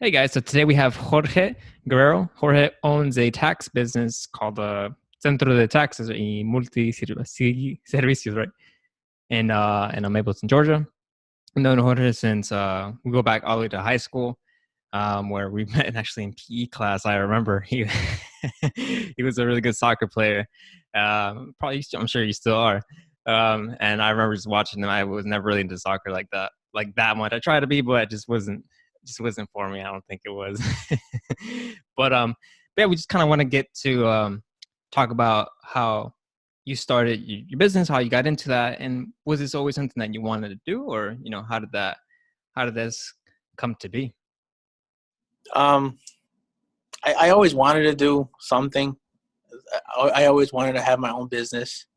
Hey guys, so today we have Jorge Guerrero. Jorge owns a tax business called Centro de Taxes y Multi Servicios, right? In Mapleton, Georgia. I've known Jorge since we go back all the way to high school, where we met actually in PE class. I remember he was a really good soccer player. I'm sure you still are. And I remember just watching him. I was never really into soccer like that much. I tried to be, but it just wasn't for me. I don't think it was. but yeah, we just kind of want to get to talk about how you started your business, how you got into that, and was this always something that you wanted to do, or how did this come to be? Um, I always wanted to do something. I always wanted to have my own business.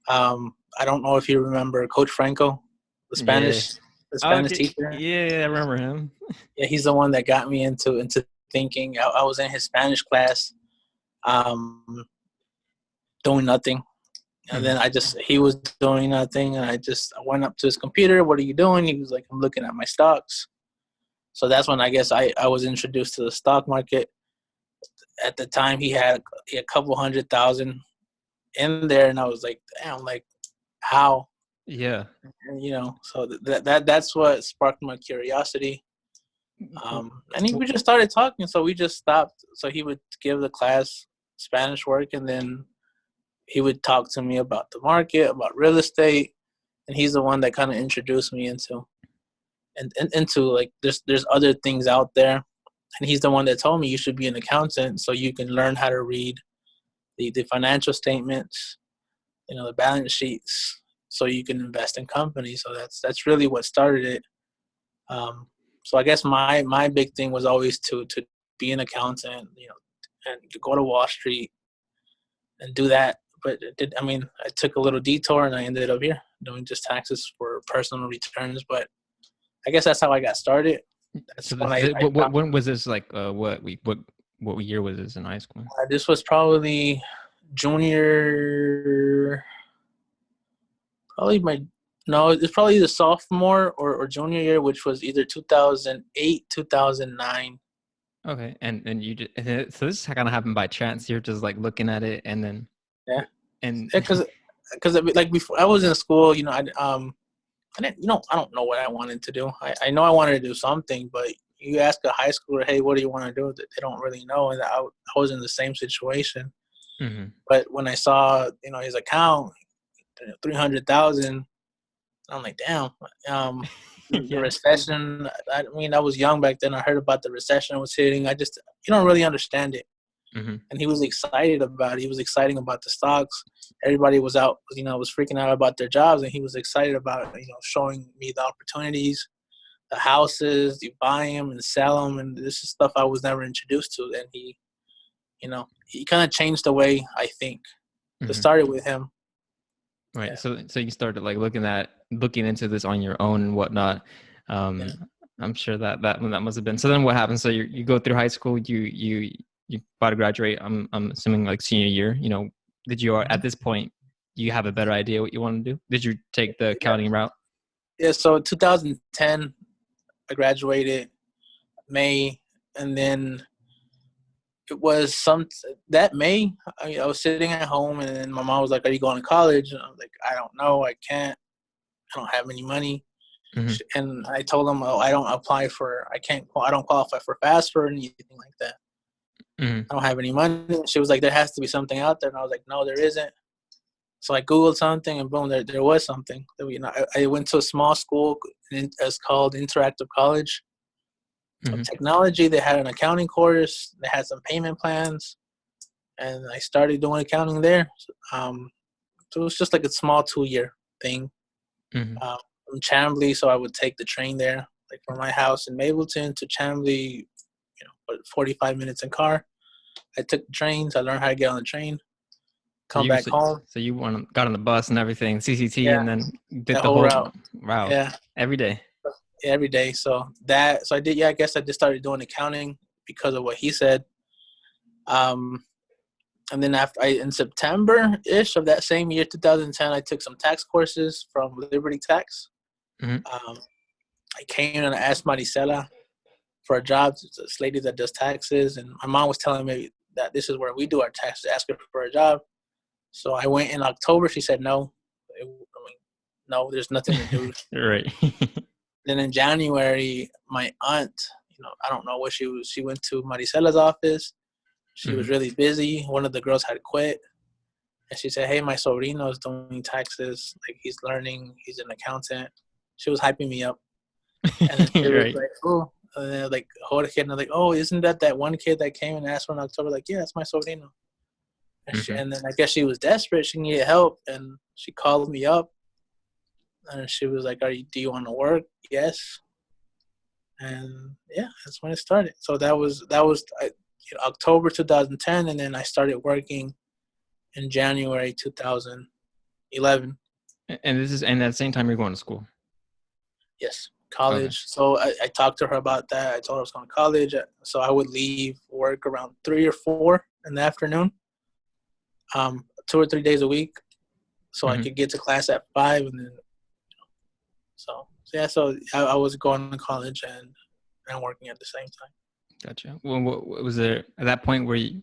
I don't know if you remember Coach Franco, the Yeah. Spanish, the Oh, Spanish okay. teacher. Yeah, I remember him. Yeah, he's the one that got me into thinking. I was in his Spanish class, um, doing nothing, and then Mhm. he was doing nothing, and I went up to his computer. What are you doing? He was like, I'm looking at my stocks. So that's when I guess I was introduced to the stock market. At the time, he had a couple 100,000 in there, and I was like, damn, like how? Yeah. And, so that's what sparked my curiosity. W- We w- just started talking, so we just stopped. So he would give the class Spanish work, and then he would talk to me about the market, about real estate, and he's the one that kind of introduced me into like there's other things out there, and he's the one that told me you should be an accountant so you can learn how to read the financial statements, the balance sheets, so you can invest in companies. So that's really what started it. Um, so I guess my big thing was always to be an accountant, and to go to Wall Street and do that. But I took a little detour and I ended up here doing just taxes for personal returns. But I guess that's how I got started. That's so when this, I found when was this, like what year was this in high school? this was probably junior, probably my no, it's probably the sophomore or junior year, which was either 2008, 2009. Okay, and you just, so this kind of happened by chance. You're just like looking at it, and then Yeah, and because like before I was in school, I didn't, I don't know what I wanted to do. I know I wanted to do something, but you ask a high schooler, hey, what do you want to do? They don't really know, and I was in the same situation. Mhm. But when I saw, his account, 300,000, I'm like, damn. The Yeah. recession. I was young back then. I heard about the recession was hitting. You don't really understand it. Mhm. And he was excited about it. He was excited about the stocks. Everybody was out, was freaking out about their jobs, and he was excited about, showing me the opportunities, the houses, you buy them and sell them, and this is stuff I was never introduced to. And he kind of changed the way I think. It Mhm. started with him. Right. Yeah, So you started like looking into this on your own and whatnot. yeah. Um, I'm sure that must have been. So then what happened? So you go through high school. You about to graduate. I'm assuming like senior year. Did you at this point you have a better idea what you want to do? Did you take the Yeah. accounting route? Yeah, so 2010, I graduated May, and then it was that May. I was sitting at home, and then my mom was like, "Are you going to college?" And I was like, "I don't know. I can't. I don't have any money." Hmm. And I told them, "Oh, I don't apply for. I can't. I don't qualify for FAFSA or anything like that. Hmm. I don't have any money." She was like, "There has to be something out there," and I was like, "No, there isn't." So I googled something, and boom, there was something. I went to a small school. It's called Interactive College of Hmm. Technology. They had an accounting course. They had some payment plans, and I started doing accounting there. So it was just like a small 2-year thing, Hmm. um, from Chambly. So I would take the train there, like from my house in Mableton to Chambly, 45 minutes in car. I took the trains. I learned how to get on the train, So come back home. you got on the bus and everything, CCT, Yeah, and then did that the whole whole route. wow Yeah, every day. every day. So I did. Yeah, I guess I just started doing accounting because of what he said. Um, and then in September ish of that same year, 2010, I took some tax courses from Liberty Tax. Hmm. Um, I came and I asked Maricela. for a job. It's this lady that does taxes, and my mom was telling me that this is where we do our taxes. Ask her for a job. So I went in October. She said no. No, there's nothing to do. Right. Then in January, my aunt, I don't know what she was. She went to Maricela's office. She was really busy. One of the girls had quit. And she said, hey, my sobrino is doing taxes. Like, he's learning. He's an accountant. She was hyping me up. And then she was like, oh. And then, like, Jorge, and I'm like, oh, isn't that one kid that came and asked for in October? Like, yeah, that's my sobrino. And then I guess she was desperate. She needed help. And she called me up. And she was like, do you want to work? Yes. And, yeah, that's when it started. So that was October 2010. And then I started working in January 2011. And at the same time you're going to school? Yes, college. Okay. So I talked to her about that. I told her I was going to college. So I would leave work around 3 or 4 in the afternoon, 2 or 3 days a week. So I could get to class at 5. And then, so I was going to college and working at the same time. Gotcha. Well, what was there at that point were you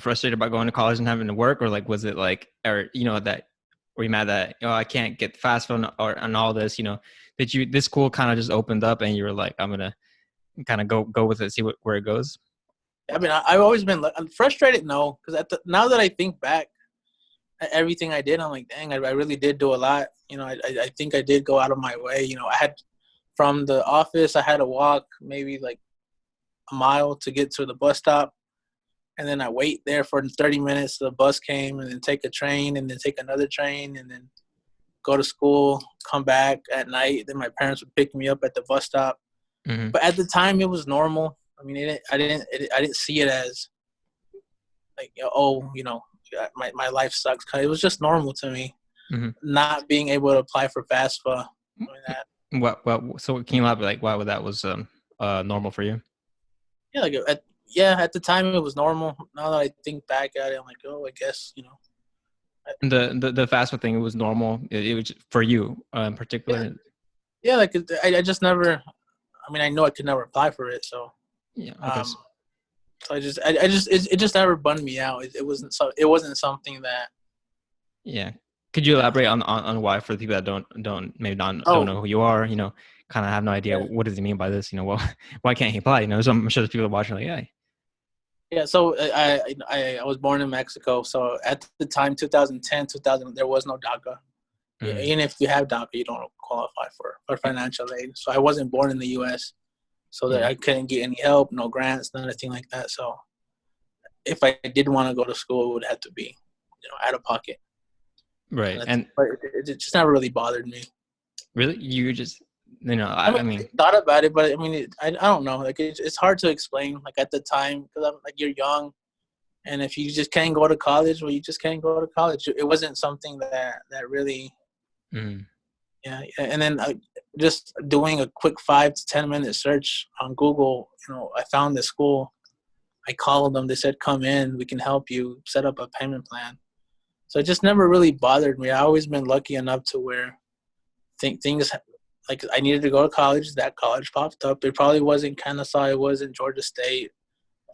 frustrated about going to college and having to work, or like was it like, or that were you mad that I can't get FAFSA on all this? That this school kind of just opened up and you were like, I'm gonna kind of go with it, see where it goes. I mean, I've always been frustrated. No, because now that I think back at everything I did, I'm like, dang, I really did do a lot. I think I did go out of my way. I had from the office, I had to walk maybe like a mile to get to the bus stop. And then I wait there for 30 minutes till the bus came, and then take a train, and then take another train, and then go to school, come back at night. Then my parents would pick me up at the bus stop. But at the time, it was normal. I mean, I didn't see it as like, my life sucks. It was just normal to me, not being able to apply for FAFSA. So can you elaborate, like, why that was normal for you? Yeah, at the time it was normal. Now that I think back at it, I'm like, oh, I guess, And the FAFSA thing, it was normal. It was for you in particular. Yeah, like I just never. I mean, I know I could never apply for it, so. Yeah. Okay. So it just never bummed me out. It wasn't something that. Yeah. Could you elaborate on why, for the people that don't know who you are, kind of have no idea what does he mean by this? Well, why can't he apply? So I'm sure there's people watching like, yeah. Yeah, so I was born in Mexico. So at the time, 2010, 2000, there was no DACA. Even if you have DACA, you don't qualify for financial aid. So I wasn't born in the U.S., so that I couldn't get any help, no grants, nothing like that. So if I did want to go to school, it would have to be, out of pocket. Right. But it just never really bothered me. Really? You just, I mean, I thought about it, but I mean, I don't know. Like, it's hard to explain, like, at the time, because I'm like, you're young. And if you just can't go to college, well, you just can't go to college. It wasn't something that really, yeah. And then just doing a quick 5 to 10 minute search on Google, I found this school. I called them. They said, come in. We can help you set up a payment plan. So it just never really bothered me. I've always been lucky enough to where things, like, I needed to go to college. That college popped up. It probably wasn't Kennesaw. It wasn't Georgia State.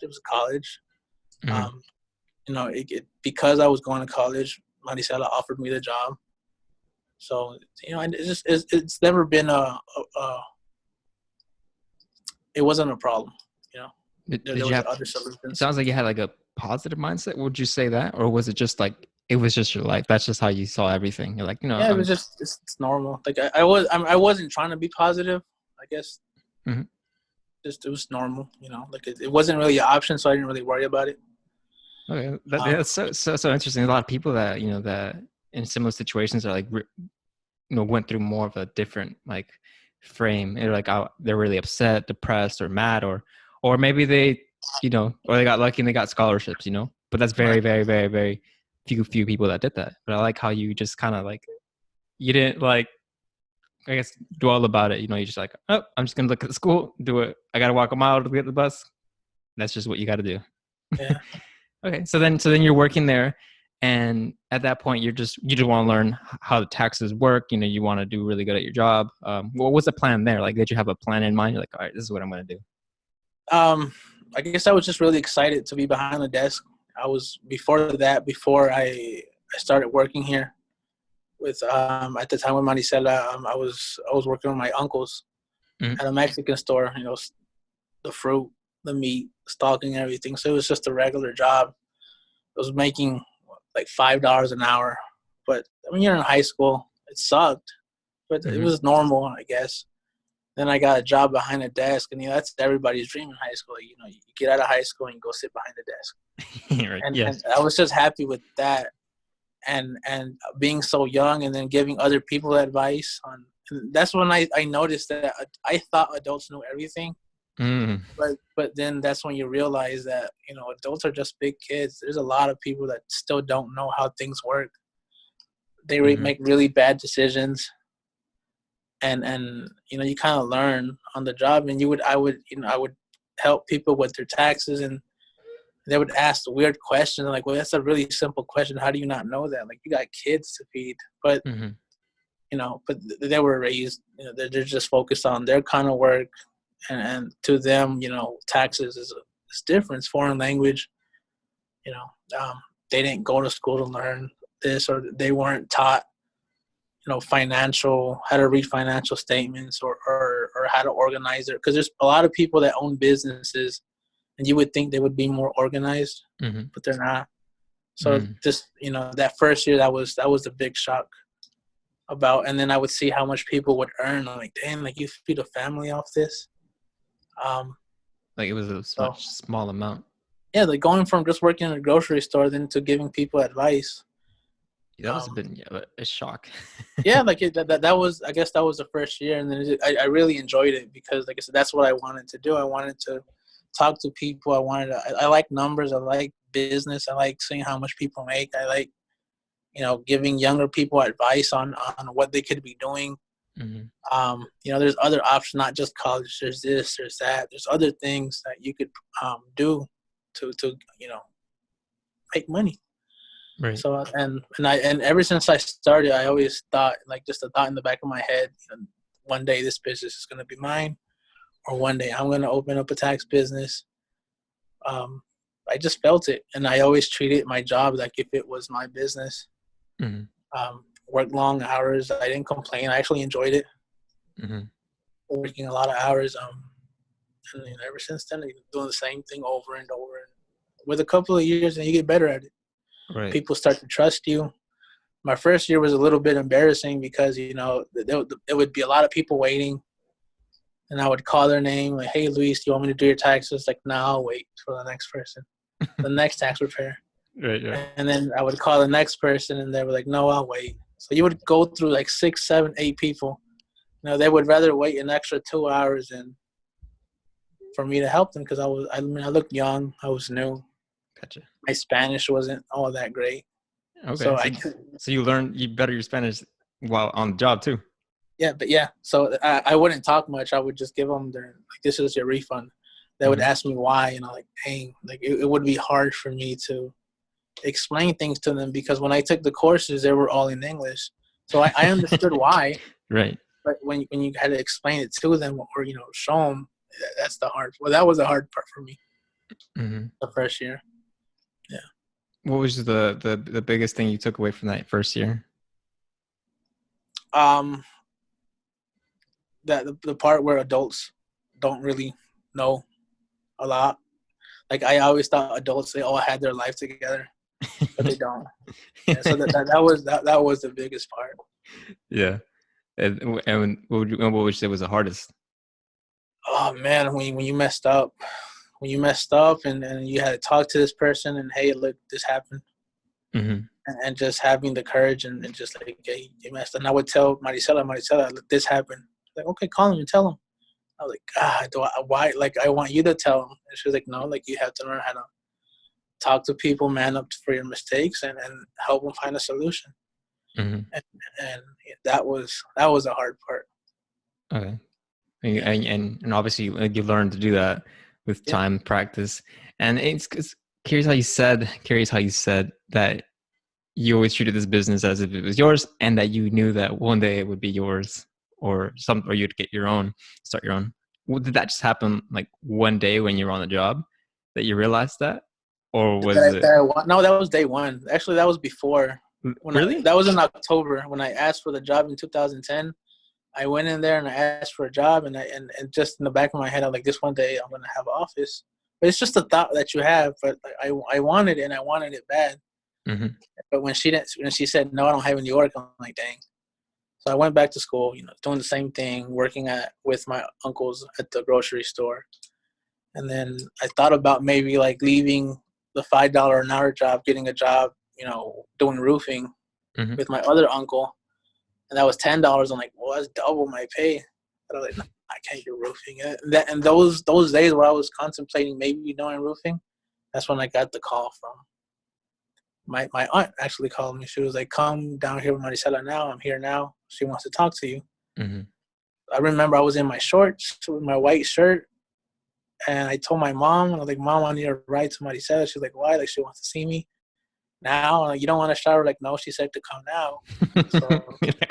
It was a college. Because I was going to college, Maricela offered me the job. So, it's never been it wasn't a problem, Did there you was have other solutions. It sounds like you had like a positive mindset. Would you say that? Or was it just like, it was just your life? That's just how you saw everything. You're like, Yeah, it was it's normal. Like I wasn't trying to be positive, I guess. Just, it was normal, like it wasn't really an option. So I didn't really worry about it. Okay. That's so interesting. A lot of people that, that in similar situations are like, went through more of a different like frame. They're like, they're really upset, depressed, or mad, or maybe they, or they got lucky and they got scholarships, but that's very, very, very, very few people that did that. But I like how you just kind of like, you didn't like, I guess, dwell about it. You just like, oh, I'm just going to look at the school, do it. I got to walk a mile to get the bus. That's just what you got to do. Yeah. Okay. So then you're working there, And at that point, you just want to learn how the taxes work. You know, you want to do really good at your job. What was the plan there? Like, did you have a plan in mind? You're like, all right, this is what I'm going to do. I guess I was just really excited to be behind the desk. I was before I started working here with at the time with Maricela. I was working with my uncles Mhm. at a Mexican store. You know, the fruit, the meat, stocking, everything. So it was just a regular job. I was making like $5 an hour, but when you're in high school, it sucked, but it Mhm. was normal, I guess. Then I got a job behind a desk, and that's everybody's dream in high school. You know, you get out of high school and you go sit behind the desk, Right. and Yes. I was just happy with that, and being so young, and then giving other people advice on. And that's when I noticed that I thought adults knew everything, Mm. but then that's when you realize that adults are just big kids. There's a lot of people that still don't know how things work. They Mhm. make really bad decisions, and you kind of learn on the job. And I would help people with their taxes, and they would ask the weird questions like, well, that's a really simple question, how do you not know that? Like, you got kids to feed. But Mhm. they were raised, they're just focused on their kind of work, and to them, taxes is different. It's foreign language. you know um, they didn't go to school to learn this, or they weren't taught how to read financial statements, or how to organize it, because there's a lot of people that own businesses, and you would think they would be more organized, Mhm. but they're not. So Mm. just that first year, that was a big shock. And then I would see how much people would earn. I'm like, damn, like, you feed a family off this. um Like it was a so much small amount. yeah, like going from just working in a grocery store then to giving people advice. That was a um bit a shock. yeah, like that was, I guess that was the first year, and then I really enjoyed it, because like I said, that's what I wanted to do. I wanted to talk to people. I like numbers. I like business. I like seeing how much people make. I like giving younger people advice on what they could be doing. Mhm. There's other options, not just college. There's this, there's that. There's other things that you could do to make money. Right. So and ever since I started, I always thought, like, just a thought in the back of my head, one day this business is going to be mine, or one day I'm going to open up a tax business. Um, I just felt it, and I always treated my job like if it was my business. Mhm. Worked long hours. I didn't complain. I actually enjoyed it, Mhm. working a lot of hours. And ever since then, I've been doing the same thing over and over. And with a couple of years, and you get better at it. Right. People start to trust you. My first year was a little bit embarrassing, because there would be a lot of people waiting, and I would call their name like, "Hey, Luis, do you want me to do your taxes?" Like, "No, I'll wait for the next person, the next tax preparer." Right. Right. And then I would call the next person, and they were like, "No, I'll wait." So you would go through like 6, 7, 8 people. They would rather wait an extra 2 hours than for me to help them, because I looked young, I was new, Gotcha. my Spanish wasn't all that great, Okay. so So I could. you learned you better your Spanish while on the job too. Yeah, but yeah, so I wouldn't talk much. I would just give them like, "This is your refund." They would Mhm. ask me why, and I'm like, dang, like, it would be hard for me to explain things to them, because when I took the courses, they were all in English. So I understood why, Right. but when you had to explain it to them, or show them, that's the hard. Well, that was the hard part for me Mhm. the first year. Yeah. What was the biggest thing you took away from that first year? Um, that the part where adults don't really know a lot. Like, I always thought adults, they all had their life together, but they don't. Yeah, so that was the biggest part. Yeah. And what would you say was the hardest? Oh man, when you messed up, and you had to talk to this person, and, hey, look, this happened, Mhm. and just having the courage, and just like, hey, you messed up. And I would tell Maricela, look, this happened. Like, okay, call him and tell him. I was like, God, why? Like, I want you to tell him. And she was like, no, like, you have to learn how to talk to people, man up for your mistakes, and help them find a solution. Mhm. And that was a hard part. Okay. And, Yeah, and obviously like, you learn to do that with yeah, time, practice, and it's curious how you said that you always treated this business as if it was yours, and that you knew that one day it would be yours, or you'd get your own, start your own. Did that just happen like one day when you were on the job that you realized that, or was it? No, that was day one. Actually, that was before. Really? That was in October when I asked for the job in 2010. I went in there and I asked for a job, and just in the back of my head, I'm like, this one day I'm gonna have an office. But it's just a thought that you have. But like, I wanted it, and I wanted it bad. Mm-hmm. But when she said no, I don't have any work, I'm like, dang. So I went back to school, doing the same thing, working with my uncles at the grocery store. And then I thought about maybe like leaving the $5 an hour job, getting a job, doing roofing Mm-hmm. with my other uncle. And that was $10. I'm like, well, that's double my pay. But I was like, no, I can't do roofing. And those days where I was contemplating maybe doing roofing, that's when I got the call from my aunt. Actually called me. She was like, come down here with Maricela now. I'm here now. She wants to talk to you. Mm-hmm. I remember I was in my shorts with my white shirt, and I told my mom, I was like, Mom, I need a ride to Maricela. She's like, why? Like, she wants to see me now. I'm like, you don't want to shower? Like, no, she said to come now. So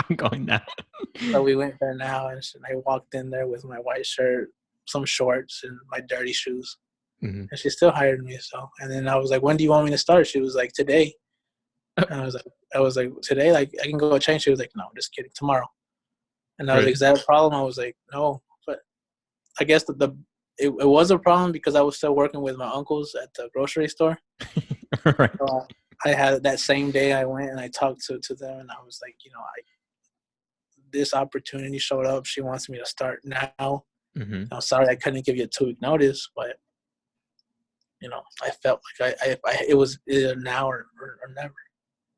I'm going now. So we went there now, and I walked in there with my white shirt, some shorts, and my dirty shoes. Mm-hmm. And she still hired me. So, and then I was like, when do you want me to start? She was like, today. And I was like, today? Like, I can go change. She was like, no, I'm just kidding, tomorrow. And I was like, is that a problem? I was like, no. But I guess it was a problem because I was still working with my uncles at the grocery store. Right. So I had that same day I went and I talked to them, and I was like, this opportunity showed up. She wants me to start now. Mm-hmm. I'm sorry I couldn't give you a 2-week notice, but I felt like it was either now or never.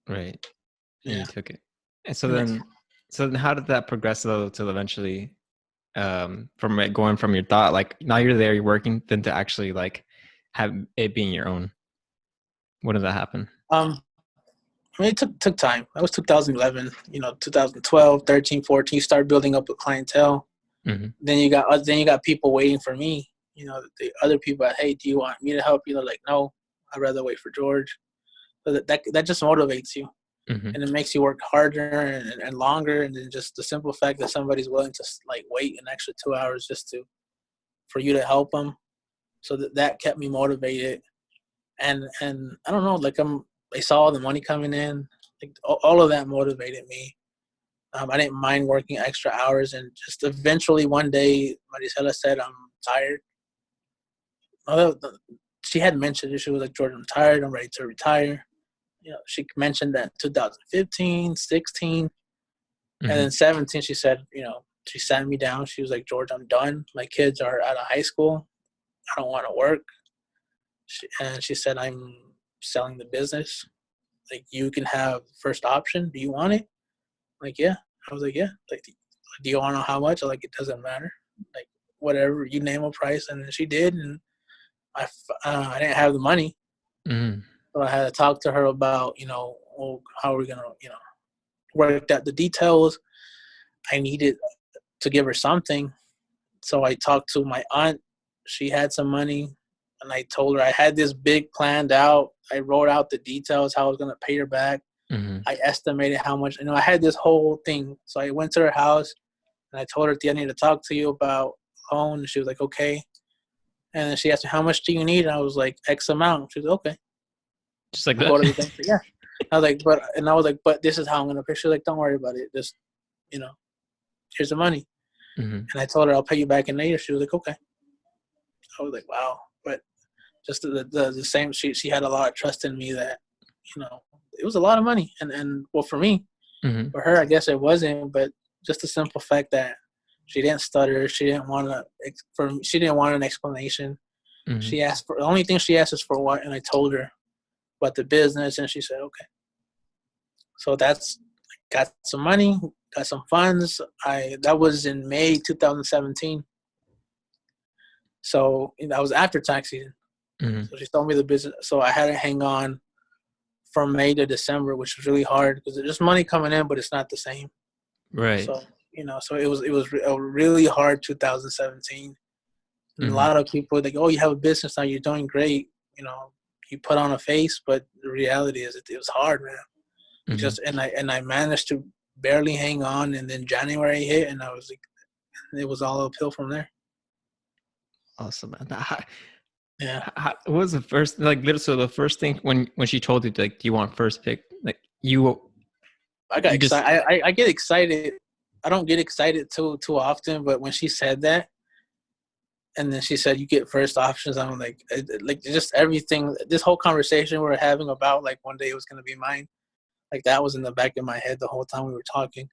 Right. And Yeah. you took it. And so then how did that progress though till eventually from going from your thought, like now you're there, you're working, then to actually like have it being your own? When did that happen? I mean, it took time. That was 2011, 2012, 13, 14, you start building up a clientele. Mm-hmm. Then you got people waiting for me. The other people, hey, do you want me to help you? They're like, no, I'd rather wait for George. So that just motivates you. Mm-hmm. And it makes you work harder and longer. And then just the simple fact that somebody's willing to like wait an extra 2 hours just for you to help them. So that kept me motivated. And I don't know, like I saw the money coming in, like all of that motivated me. I didn't mind working extra hours, and just eventually one day, Maricela said, I'm tired. She had mentioned it. She was like, George, I'm tired. I'm ready to retire. She mentioned that 2015, 16, Mm-hmm. and then 17, she said, she sat me down. She was like, George, I'm done. My kids are out of high school. I don't want to work. And she said, I'm selling the business. Like, you can have first option. Do you want it? Like, yeah. I was like, yeah. Like, do you want to know how much? Like, it doesn't matter. Like, whatever, you name a price. And then she did. And I didn't have the money. Mm-hmm. So I had to talk to her about, how are we going to, work out the details. I needed to give her something. So I talked to my aunt. She had some money. And I told her I had this big planned out. I wrote out the details, how I was going to pay her back. Mm-hmm. I estimated how much, I had this whole thing. So I went to her house and I told her, I need to talk to you about loan. And she was like, okay. And then she asked me, how much do you need? And I was like, X amount. She was like, okay. Just like I'll that. go to the bank. Yeah. I was like, but this is how I'm going to pay. She was like, don't worry about it. Just, here's the money. Mm-hmm. And I told her, I'll pay you back in later. She was like, okay. I was like, wow. But just the same, she had a lot of trust in me that, it was a lot of money. And well, for me, mm-hmm. for her, I guess it wasn't, but just the simple fact that she didn't stutter. She didn't want an explanation. Mm-hmm. She asked for, the only thing she asked is for what, and I told her about the business, and she said, okay. So got some money, got some funds. That was in May 2017. So that was after tax season. Mm-hmm. So she told me the business. So I had to hang on from May to December, which was really hard because there's just money coming in, but it's not the same. Right. So so it was a really hard 2017. And mm-hmm. A lot of people like, oh, you have a business now, you're doing great. You put on a face, but the reality is it was hard, man. Mm-hmm. I managed to barely hang on, and then January hit, and I was like, it was all uphill from there. Awesome, man. Yeah, What was the first, like, literally, so the first thing when she told you, like, do you want first pick? Like, you I got just, excited. I get excited. I don't get excited too often, but when she said that, and then she said you get first options, I'm like just everything. This whole conversation we were having about like one day it was gonna be mine. Like that was in the back of my head the whole time we were talking.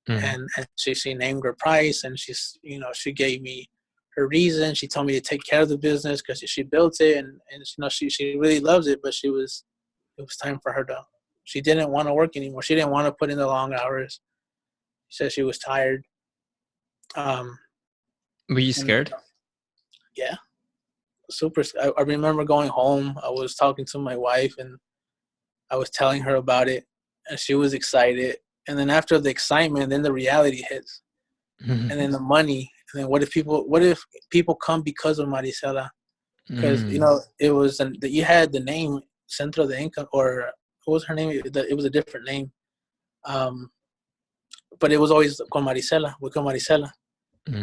mm, And she named her price, and she gave me her reason. She told me to take care of the business because she built it, and she really loves it, but it was time for her to. She didn't want to work anymore. She didn't want to put in the long hours. She said she was tired. Um, were you and scared? yeah, super. I remember going home. I was talking to my wife, and I was telling her about it, and she was excited. And then after the excitement, then the reality hits, and then the money. And then what if people come because of Maricela? Because Mm, it was you had the name Centro de Income, or what was her name? It was a different name, but it was always con Maricela. With con Maricela.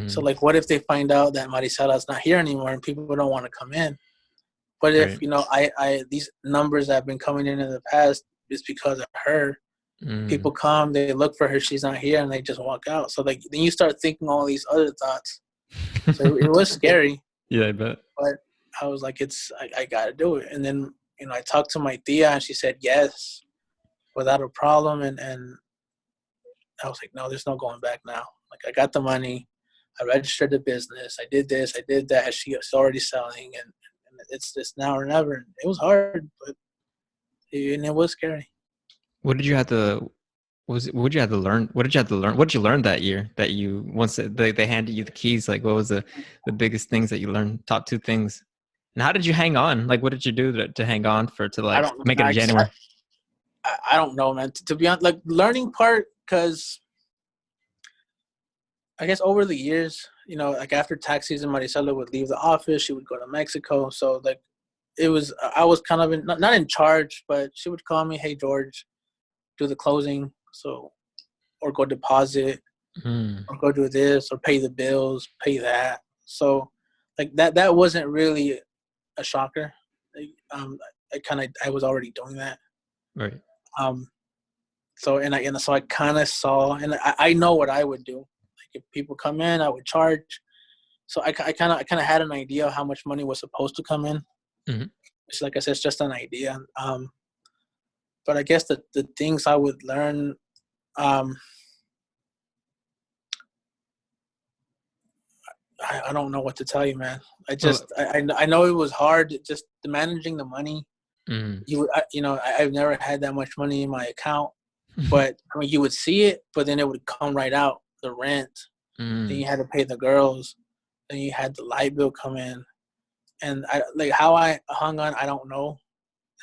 So mm, like, what if they find out that Maricela's not here anymore and people don't want to come in? But if right. I these numbers that have been coming in the past is because of her. Mm, People come, they look for her, she's not here, and they just walk out. So like then you start thinking all these other thoughts. So it was scary, yeah, I bet. but I was like, I gotta do it. And then I talked to my tia, and she said yes without a problem. And I was like, no, there's no going back now. Like I got the money, I registered the business, I did this, I did that. She's already selling, and it's this now or never. It was hard, but and it was scary. What did you have to? What did you have to learn? What did you have to learn? What did you learn that year? That you once they handed you the keys. Like, what was the biggest things that you learned? Top two things. And how did you hang on? Like, what did you do to hang on to I like don't make it in January? I don't know, man. To be honest, like learning part, because I guess over the years, like after tax season, Maricela would leave the office. She would go to Mexico. So like I was kind of not in charge, but she would call me, hey, George, do the closing. So, or go deposit, Mm, or go do this, or pay the bills, pay that. So like that wasn't really a shocker. Like, I was already doing that. right. Um, so I kind of saw, and I know what I would do. Like if people come in, I would charge. So I kind of had an idea of how much money was supposed to come in. Mm-hmm. It's like I said, it's just an idea. But I guess the things I would learn, um, I don't know what to tell you, man. Well, I know it was hard, just managing the money. mm, I've never had that much money in my account, but I mean, you would see it, but then it would come right out. The rent, then mm, you had to pay the girls, then you had the light bill come in, and I like how I hung on. I don't know.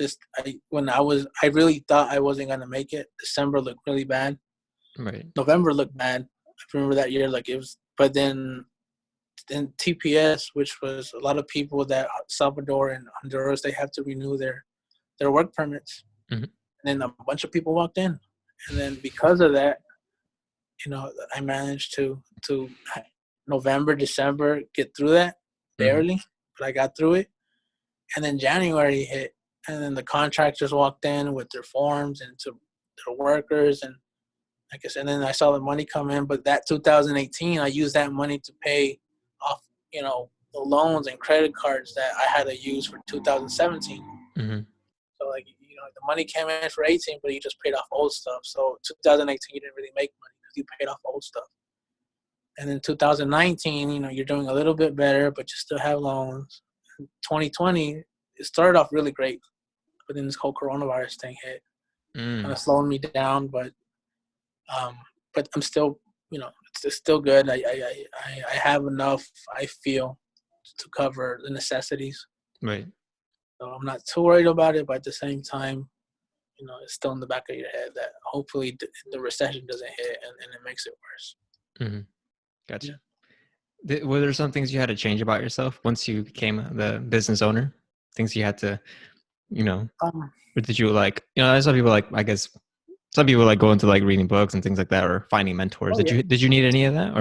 I really thought I wasn't gonna make it. December looked really bad. right. November looked bad. I remember that year, like it was. But then TPS, which was a lot of people that Salvador and Honduras, they have to renew their work permits, Mm-hmm. and then a bunch of people walked in, and then because of that, I managed to November, December get through that Mm-hmm. barely, but I got through it. And then January hit, and then the contractors walked in with their forms and to their workers, and I guess, and then I saw the money come in. But that 2018, I used that money to pay off, the loans and credit cards that I had to use for 2017. Mm-hmm. So like, the money came in for 18, but you just paid off old stuff. So 2018, you didn't really make money because you paid off old stuff. And then 2019, you're doing a little bit better, but you still have loans. 2020, it started off really great, but then this whole coronavirus thing hit, kind Mm, of slowing me down. Um, but I'm still, it's still good. I have enough, I feel, to cover the necessities. right. So I'm not too worried about it, but at the same time, it's still in the back of your head that hopefully the recession doesn't hit and it makes it worse. Mm-hmm. Gotcha. Yeah. Were there some things you had to change about yourself once you became the business owner? Things you had to, you know, Um, or did you like, some people like, I guess, some people like go into like reading books and things like that, or finding mentors. Oh yeah. Did you need any of that,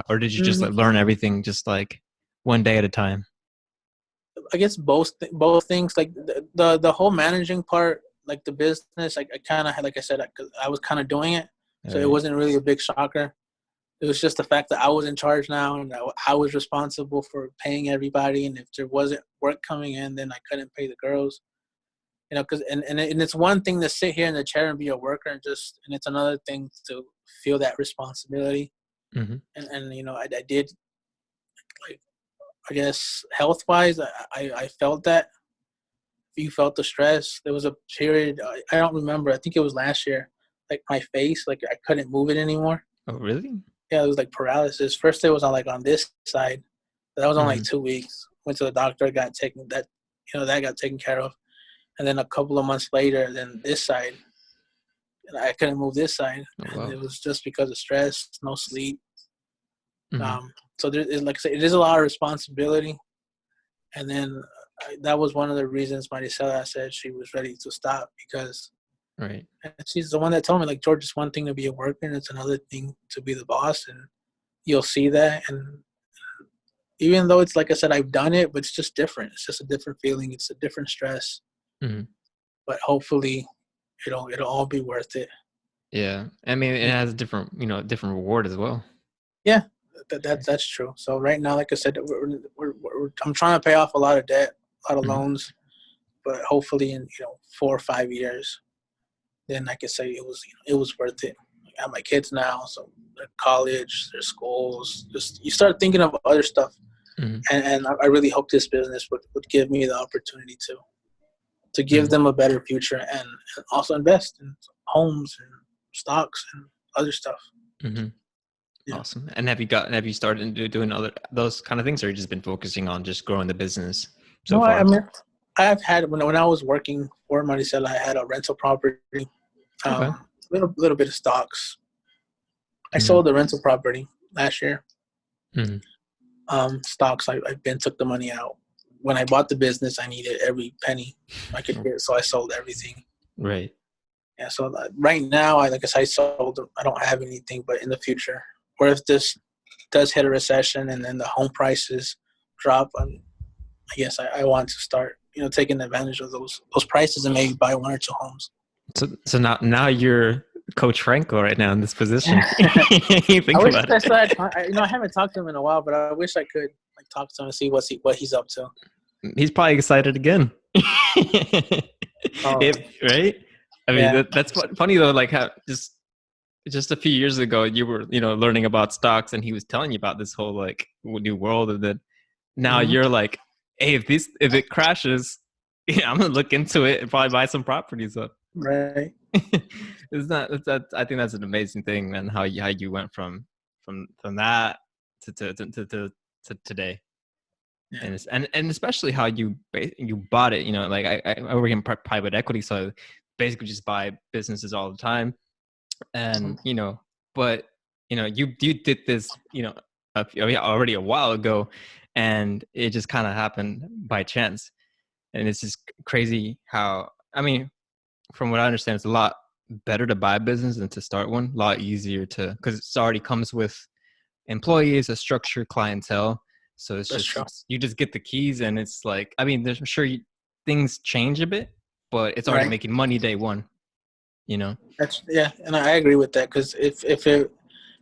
or did you just like learn everything just like one day at a time? I guess both things. Like the whole managing part, like the business. I kind of had, like I said, I was kind of doing it, so it wasn't really a big shocker. It was just the fact that I was in charge now, and I was responsible for paying everybody. And if there wasn't work coming in, then I couldn't pay the girls. You know, because and it's one thing to sit here in the chair and be a worker, and it's another thing to feel that responsibility. Mm-hmm. And you know, I did, like, I guess health wise, I felt that. You felt the stress. There was a period, I don't remember. I think it was last year. Like my face, like I couldn't move it anymore. Oh, really? Yeah, it was like paralysis. First, it was on this side. That was only Mm-hmm. like 2 weeks. Went to the doctor, that got taken care of. And then a couple of months later, then this side, and I couldn't move this side, Oh, and wow. it was just because of stress, no sleep. Mm-hmm. So like I said, it is a lot of responsibility. And then that was one of the reasons Maricela said she was ready to stop, because Right. she's the one that told me, like, George, it's one thing to be a worker and it's another thing to be the boss, and you'll see that. And even though it's like I said, I've done it, but it's just different. It's just a different feeling. It's a different stress. Mm-hmm. But hopefully, it'll all be worth it. Yeah, I mean, it has a different, different reward as well. Yeah, that's true. So right now, like I said, I'm trying to pay off a lot of debt, a lot of loans, but hopefully in 4 or 5 years, then I could say it was worth it. I have my kids now, so their college, their schools. Just you start thinking of other stuff, and I really hope this business would give me the opportunity to give them a better future, and also invest in homes and stocks and other stuff. Mm-hmm. Yeah. Awesome. And have you started doing those kind of things, or you just been focusing on just growing the business so far? I mean, I've had when I was working for Maricela, I had a rental property, Okay. little bit of stocks. I sold the rental property last year. Stocks, I then took the money out. When I bought the business, I needed every penny I could get, so I sold everything. Right. Yeah. So right now, like I said, I sold. I don't have anything, but in the future, or if this does hit a recession and then the home prices drop, I guess I want to start, taking advantage of those prices and maybe buy 1 or 2 homes. So now you're Coach Franco right now in this position. You think I wish about it. I haven't talked to him in a while, but I wish I could talk to him and see what he's up to. He's probably excited again. Right? I mean, that's funny though. Like how just a few years ago, you were learning about stocks, and he was telling you about this whole like new world, and then now you're like, hey, if it crashes, I'm gonna look into it and probably buy some properties up. Right. I think that's an amazing thing, man. How you went from that to today. Yeah. And especially how you bought it. Like I work in private equity, so basically just buy businesses all the time, and but you did this already a while ago, and it just kind of happened by chance, and it's just crazy how, I mean, from what I understand, it's a lot better to buy a business than to start one. A lot easier because it already comes with employees, a structured clientele. So you just get the keys, and it's like, I mean, I'm sure things change a bit, but it's already making money day one. Yeah, and I agree with that, because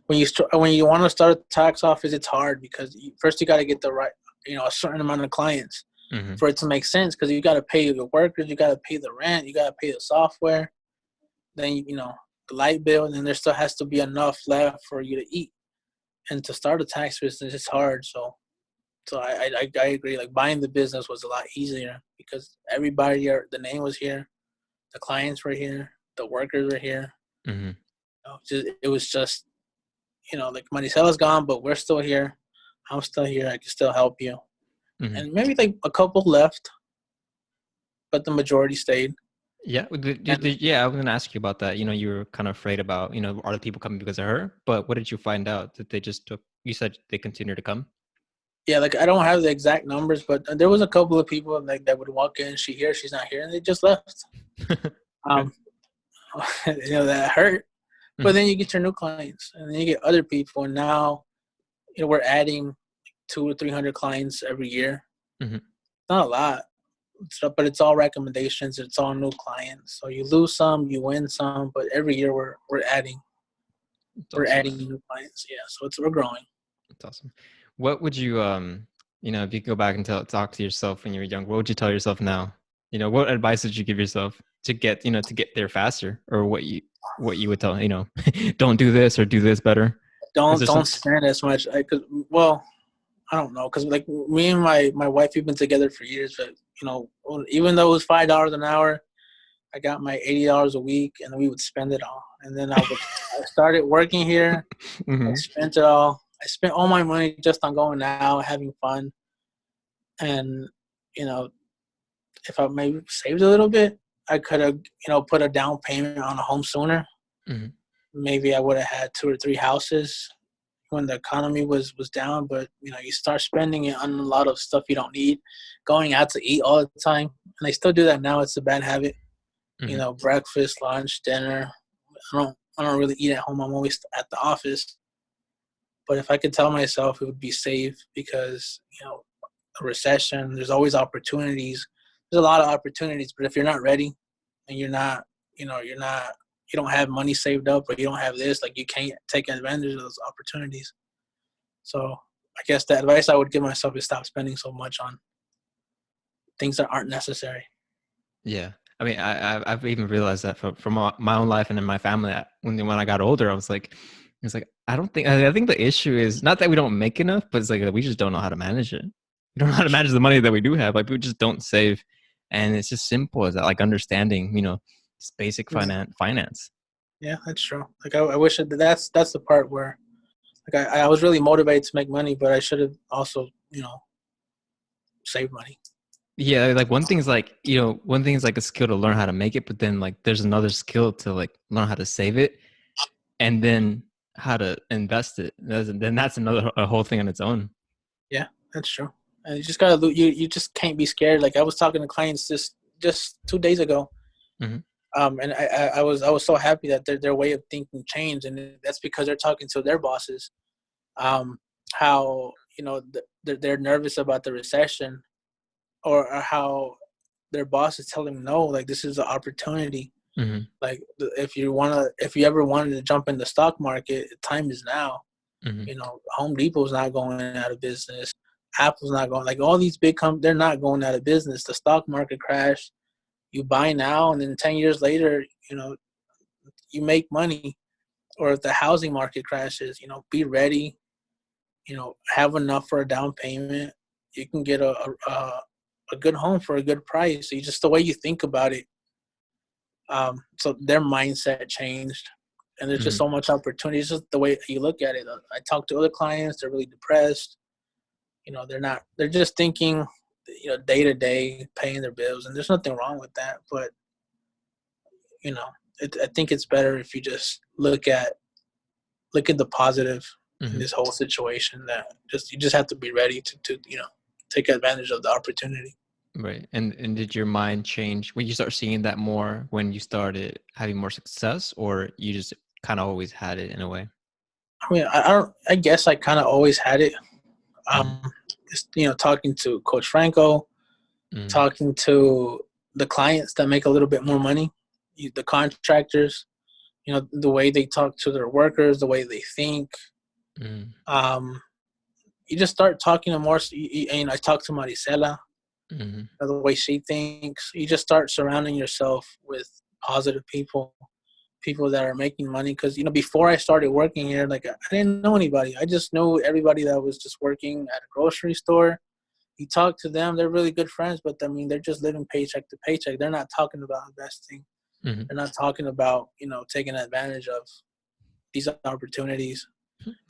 when you want to start a tax office, it's hard because first you got to get the right, a certain amount of clients for it to make sense, because you got to pay the workers, you got to pay the rent, you got to pay the software, then the light bill, and then there still has to be enough left for you to eat. And to start a tax business, it's hard. So I agree. Like, buying the business was a lot easier because everybody, the name was here, the clients were here, the workers were here. It was just, like, Maricela's gone, but we're still here. I'm still here. I can still help you. And maybe like a couple left, but the majority stayed. Yeah, I was gonna ask you about that. You were kind of afraid about, are the people coming because of her? But what did you find out? That they just took? You said they continued to come. Yeah, like, I don't have the exact numbers, but there was a couple of people like that would walk in. She's not here, and they just left. that hurt. But then you get your new clients, and then you get other people, and now we're adding 200 or 300 clients every year. Mm-hmm. Not a lot, but it's all recommendations. It's all new clients. So you lose some, you win some, but every year we're adding. We're adding new clients. Yeah, so we're growing. That's awesome. What would you if you go back and talk to yourself when you were young, what would you tell yourself now? What advice would you give yourself to get there faster, or what you would tell, don't do this or do this better? Don't spend as much. I don't know, because like me and my wife, we've been together for years, but even though it was $5 an hour, I got my $80 a week, and we would spend it all. And then I started working here. Mm-hmm. I spent it all. I spent all my money just on going out, having fun. And, if I maybe saved a little bit, I could have, put a down payment on a home sooner. Mm-hmm. Maybe I would have had 2 or 3 houses when the economy was down. But, you start spending it on a lot of stuff you don't need, going out to eat all the time. And I still do that now. It's a bad habit. Mm-hmm. Breakfast, lunch, dinner. I don't really eat at home. I'm always at the office. But if I could tell myself, it would be safe, because, a recession, there's always opportunities. There's a lot of opportunities, but if you're not ready and you don't have money saved up, or you don't have this, like, you can't take advantage of those opportunities. So I guess the advice I would give myself is stop spending so much on things that aren't necessary. Yeah. I mean, I've even realized that from my own life and in my family. When I got older, I was like, I think the issue is not that we don't make enough, but it's like we just don't know how to manage it. We don't know how to manage the money that we do have. Like, we just don't save, and it's just simple as that, like understanding, just basic finance. Yeah, that's true. Like, I wish that's the part where, like, I was really motivated to make money, but I should have also, saved money. Yeah, like one thing is like a skill to learn how to make it, but then like there's another skill to like learn how to save it, and then how to invest it. Then that's a whole thing on its own. Yeah, that's true. And you just gotta you just can't be scared. Like, I was talking to clients just 2 days ago, Mm-hmm. And I was so happy that their way of thinking changed, and that's because they're talking to their bosses. How they're nervous about the recession, or how their boss is telling them, no, like, this is an opportunity. Mm-hmm. Like, if you ever wanted to jump in the stock market, time is now. Mm-hmm. Home Depot's not going out of business. Apple's not going. Like, all these big companies, they're not going out of business. The stock market crashed. You buy now, and then 10 years later, you make money. Or if the housing market crashes, be ready. Have enough for a down payment. You can get a good home for a good price. So just the way you think about it. So their mindset changed, and there's just so much opportunity. It's just the way you look at it. I talk to other clients; they're really depressed. They're just thinking, day to day, paying their bills, and there's nothing wrong with that. But I think it's better if you just look at the positive in this whole situation. That you just have to be ready to take advantage of the opportunity. Right. And did your mind change when you start seeing that more, when you started having more success, or you just kind of always had it in a way? I mean, I guess I kind of always had it. Just, talking to Coach Franco, talking to the clients that make a little bit more money, the contractors, the way they talk to their workers, the way they think. You just start talking to more. I talk to Maricela, the way she thinks. You just start surrounding yourself with positive people that are making money. Because, before I started working here, like, I didn't know anybody. I just knew everybody that was just working at a grocery store. You talk to them, they're really good friends, but I mean, they're just living paycheck to paycheck. They're not talking about investing. They're not talking about, taking advantage of these opportunities.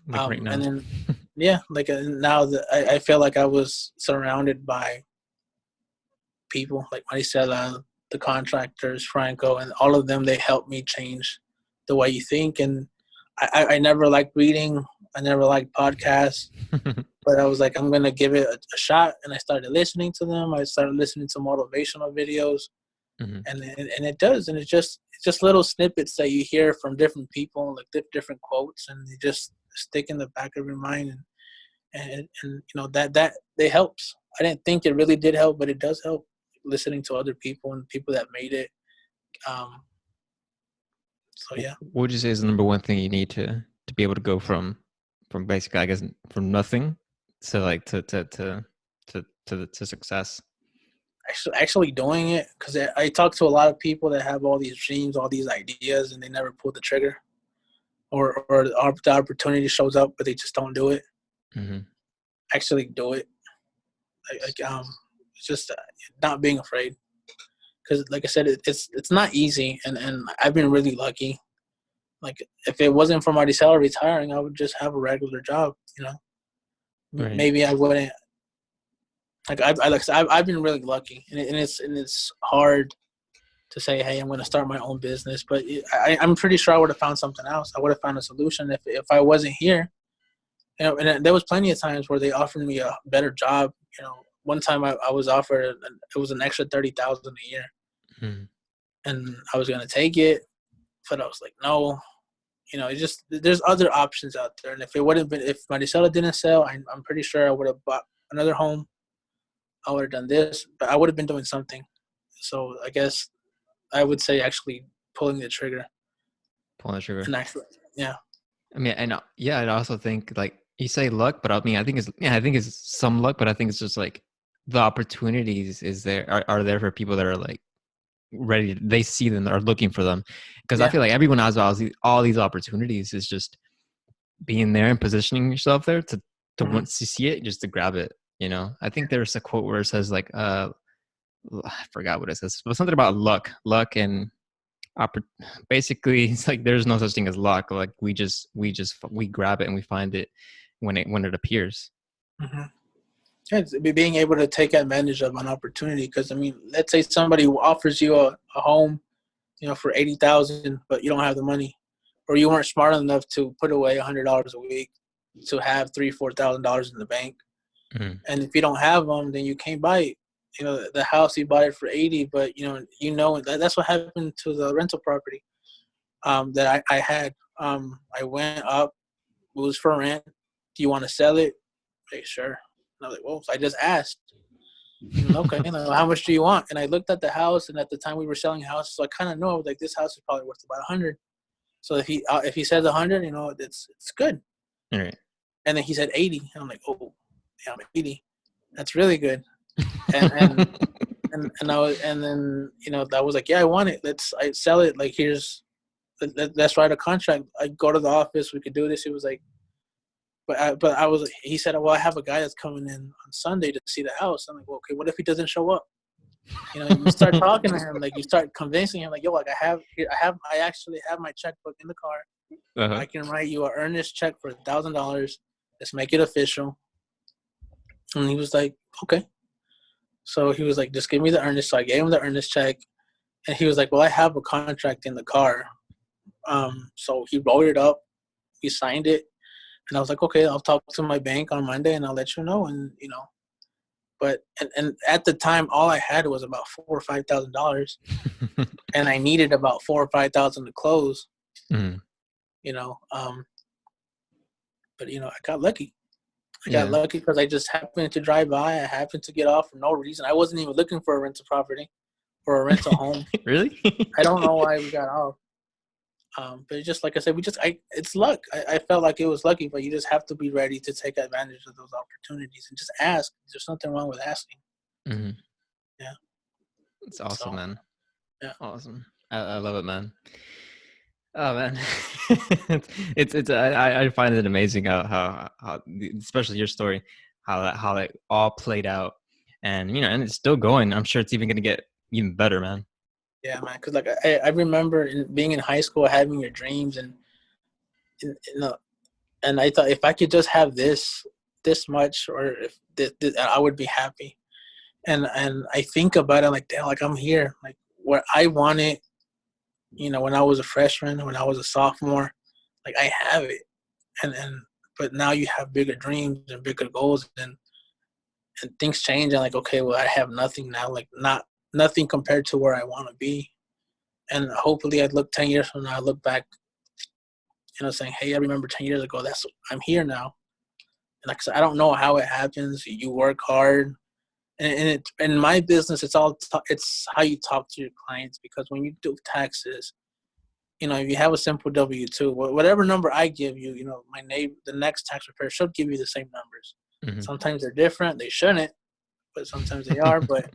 Like right now. And then, yeah, like, now that I feel like I was surrounded by people like Maricela, the contractors, Franco, and all of them. They helped me change the way you think. And I never liked reading. I never liked podcasts. But I was like, I'm going to give it a shot. And I started listening to them. I started listening to motivational videos. and it does, and it's just little snippets that you hear from different people, like different quotes, and they just stick in the back of your mind, and that they helps. I didn't think it really did help, but it does help, listening to other people and people that made it. So yeah. What would you say is the number one thing you need to be able to go from basically, I guess, from nothing to like to success? Actually doing it, because I talk to a lot of people that have all these dreams, all these ideas, and they never pull the trigger, or the opportunity shows up, but they just don't do it. Actually do it. It's just not being afraid, because like I said, it's not easy, and I've been really lucky. Like, if it wasn't for Maricela retiring, I would just have a regular job, Right. Maybe I wouldn't. Like, I've been really lucky, and it's hard to say, hey, I'm going to start my own business, but I'm pretty sure I would have found something else. I would have found a solution if I wasn't here. And there was plenty of times where they offered me a better job. One time I was offered, it was an extra $30,000 a year, and I was going to take it, but I was like, no. It's just, there's other options out there, and if Maricela didn't sell, I'm pretty sure I would have bought another home. I would have done this, but I would have been doing something. So I guess I would say actually pulling the trigger. And actually, yeah. I mean, and I also think, like you say, luck, but I mean, I think it's some luck, but I think it's just like the opportunities are there for people that are like ready. They see them, are looking for them, because I feel like everyone has all these opportunities. Is just being there and positioning yourself there to once you see it, just to grab it. I think there's a quote where it says like, I forgot what it says, but something about luck and basically it's like there's no such thing as luck. Like we grab it and we find it when it appears. It's being able to take advantage of an opportunity, because I mean, let's say somebody offers you a home, for $80,000, but you don't have the money, or you weren't smart enough to put away $100 a week to have $3,000-$4,000 in the bank. And if you don't have them, then you can't buy it. The house, you bought it for 80, but that's what happened to the rental property that I had. I went up, it was for rent. Do you want to sell it? Okay, sure. And I was like, well, so I just asked. Okay, how much do you want? And I looked at the house, and at the time we were selling houses, so I kind of know, like, this house is probably worth about 100. So if he says 100, it's good. All right. And then he said 80, and I'm like, oh, yeah, 80. That's really good. And then I was like, yeah, I want it. I sell it. Like, let's write a contract. I go to the office. We could do this. He was like, he said, well, I have a guy that's coming in on Sunday to see the house. I'm like, well, okay, what if he doesn't show up? You start talking to him, like, you start convincing him, like, yo, like, I actually have my checkbook in the car. I can write you an earnest check for $1,000. Let's make it official. And he was like, okay. So he was like, just give me the earnest. So I gave him the earnest check, and he was like, well, I have a contract in the car. So he wrote it up. He signed it. And I was like, okay, I'll talk to my bank on Monday and I'll let you know. And, but at the time, all I had was about $4,000 or $5,000, and I needed about $4,000 or $5,000 to close. But I got lucky. I got lucky because I just happened to drive by. I happened to get off for no reason. I wasn't even looking for a rental property or a rental home. Really? I don't know why we got off. But just like I said, it's luck. I felt like it was lucky, but you just have to be ready to take advantage of those opportunities and just ask. There's nothing wrong with asking. Yeah. It's awesome, man. Yeah. Awesome. I love it, man. Oh man, I find it amazing how especially your story, how it all played out, and and it's still going. I'm sure it's even gonna get even better, man. Yeah, man. Because like I remember being in high school, having your dreams, and I thought, if I could just have this much, or if this, I would be happy. And I think about it like, damn, like, I'm here, like where I wanted. When I was a freshman, when I was a sophomore, like, I have it, but now you have bigger dreams and bigger goals, and things change, and like, okay, well, I have nothing now, like, not nothing compared to where I want to be. And hopefully, I'd look 10 years from now. I look back, saying, "Hey, I remember 10 years ago. I'm here now." And like I said, I don't know how it happens. You work hard, and in my business, it's how you talk to your clients. Because when you do taxes, if you have a simple W-2, whatever number I give you, the next tax preparer should give you the same numbers. Mm-hmm. Sometimes they're different. They shouldn't, but sometimes they are. But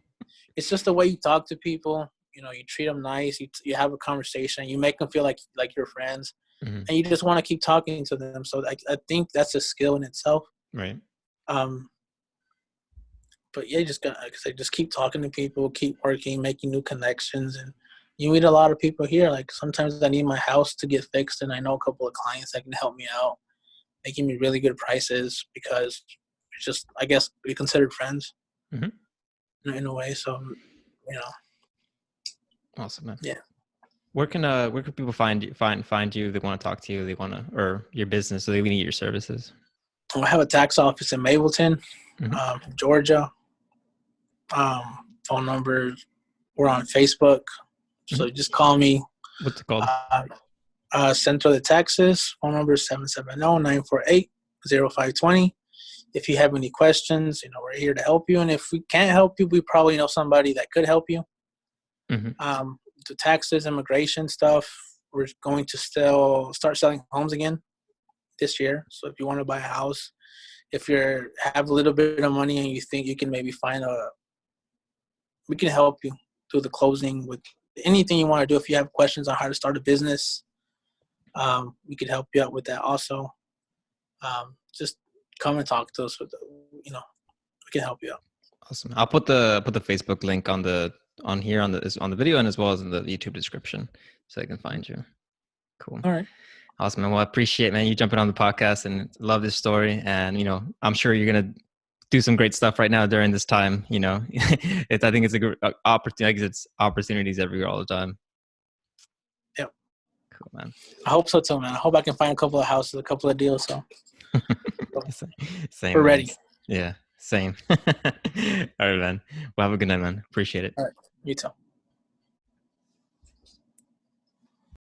it's just the way you talk to people. You treat them nice. You have a conversation. You make them feel like you're friends, Mm-hmm. and you just want to keep talking to them. So I think that's a skill in itself. Right. But yeah, just keep talking to people, keep working, making new connections, and you meet a lot of people here. Like sometimes I need my house to get fixed, and I know a couple of clients that can help me out, making me really good prices because it's just, I guess, we considered friends in a way. So, Awesome, man. Yeah. Where can people find you? They want to talk to you. They want to, or your business. So they need your services. I have a tax office in Mableton, Georgia. Phone numbers. We're on Facebook, so just call me. What's it called? Centro de Texas. Phone number is 770-948-0520. If you have any questions, we're here to help you. And if we can't help you, we probably know somebody that could help you. The taxes, immigration stuff, we're going to still start selling homes again this year. So if you want to buy a house, if you have a little bit of money and you think you can maybe we can help you through the closing with anything you want to do. If you have questions on how to start a business, we can help you out with that also. Just come and talk to us. We can help you out. Awesome. I'll put the Facebook link on the video and as well as in the YouTube description so they can find you. Cool. All right. Awesome, man. Well, I appreciate, man, you jumping on the podcast and love this story. And, I'm sure you're going to do some great stuff right now during this time. I think it's a good opportunity. It's opportunities everywhere all the time. Yep. Cool, man. I hope so too, man. I hope I can find a couple of houses, a couple of deals. So same. We're ready. Yeah, same. All right, man. Well, have a good night, man. Appreciate it. All right. You too.